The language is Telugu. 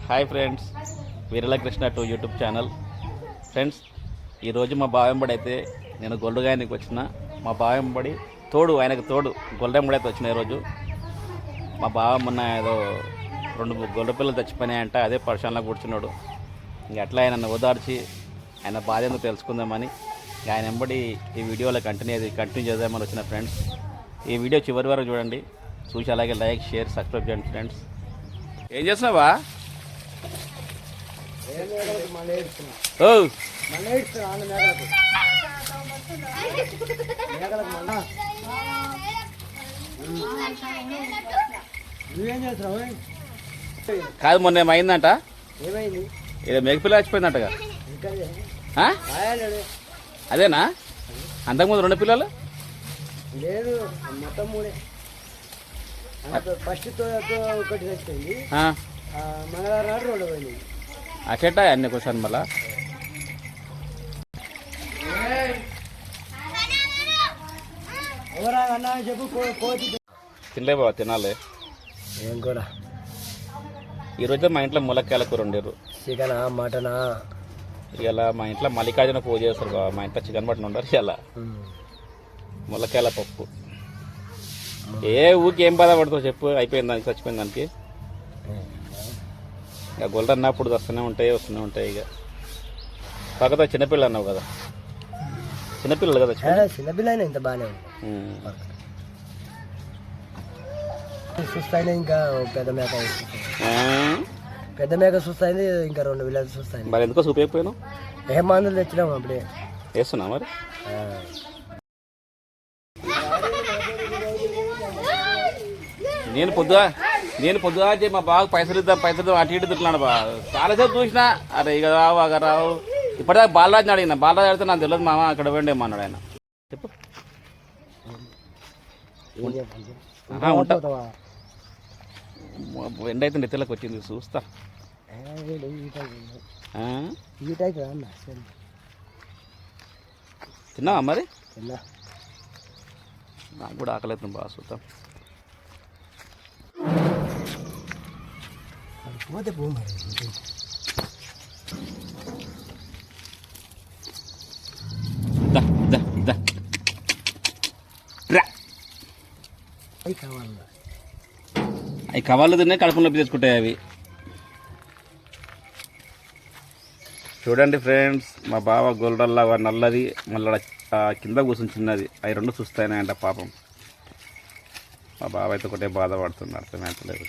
Hi friends, Veerala Krishna 2 YouTube channel. Friends, ఈరోజు మా బావెంబడి అయితే నేను గొల్లుగాయనికి వచ్చిన. మా బావెంబడి తోడు, ఆయనకు తోడు గొల్లెంబడి అయితే వచ్చిన ఈరోజు. మా బావ మొన్న ఏదో 2 గొర్రె పిల్లలు చచ్చిపోయినాయంట, అదే పరిశ్రమలో కూర్చున్నాడు. ఇంక అట్లా ఆయన ఓదార్చి ఆయన బాధ ఎందుకు తెలుసుకుందామని ఆయన వెంబడి ఈ వీడియోలో కంటిన్యూ చేద్దామని వచ్చిన. ఫ్రెండ్స్, ఈ వీడియో చివరి వరకు చూడండి, చూసి అలాగే లైక్, షేర్, సబ్స్క్రైబ్ చేయండి. ఫ్రెండ్స్, ఏం చేస్తున్నావా? కాదు, మొన్న ఏమైందంట? ఏదో మేకపిల్ల చచ్చిపోయిందంటగా. అదేనా? అంతకుముందు 2 పిల్లలు లేదు, మొత్తం 3. ఫస్ట్ ఒకటి చచ్చిపోయింది, మంగళవారం నాడు 2 పోయింది. అట్లా అన్ని క్వశ్చన్ మళ్ళా తినలే బాబా, తినాలి. ఏం కూర? ఈరోజు మా ఇంట్లో ములక్కాయల కూర వండారు. చికెనా మటనా? ఇలా మా ఇంట్లో మల్లికార్జున పూజ చేస్తారు బాబా. మా ఇంట్లో చికెన్ మటన్ ఉండరు. ఇలా ములక్కాయల పప్పు. ఏ ఊరికి ఏం బాధపడతావు చెప్పు? అయిపోయింది దానికి, చచ్చిపోయింది దానికి. ఇక గొల్ల అన్నప్పుడు వస్తూనే ఉంటాయి. ఇక కాకపోతే చిన్నపిల్ల అన్నావు కదా, చిన్నపిల్లలు కదా. చిన్నపిల్ల అయినా ఇంత బాగానే ఉంది. చూస్తాయినా ఇంకా పెద్ద మేక చూస్తాయింది, ఇంకా 2 పిల్లలు చూస్తాయి. మరి ఎందుకో చూపించకపోయాను? ఏం మందులు తెచ్చినాము అప్పుడే వేస్తున్నా. మరి నేను పొద్దుగా మా బాగా పైసలు ఇద్దాం అటు ఇటు తిట్లాను బా. చాలాసేపు చూసినా, అరే ఇక రావు అక్కడ రావు. ఇప్పటిదాకా బాలరాజుని అడిగిన. బాలరాజు అడిగితే నాకు తెలియదు మామ, అక్కడ పోయిండేమన్నాడు ఆయన. చెప్పు. ఉంటా, ఎండ అయితే నెత్తలకు వచ్చింది, చూస్తా. తిన్నావా మరి? నాకు కూడా ఆకలి అవుతుంది బాగా. చూద్దాం. పోతే పో మరి. అవి కవర్లు తిన్నా, కడుపు నొప్పి తెచ్చుకుంటాయి అవి. చూడండి ఫ్రెండ్స్, మా బావ గొల్లల్లాగా నల్లది, మళ్ళీ కింద కూర్చొని చిన్నది, అవి 2 చూస్తాయనంట పాపం. మా బావ అయితే ఒకటే బాధపడుతుంది, అర్థమవుతలేదు.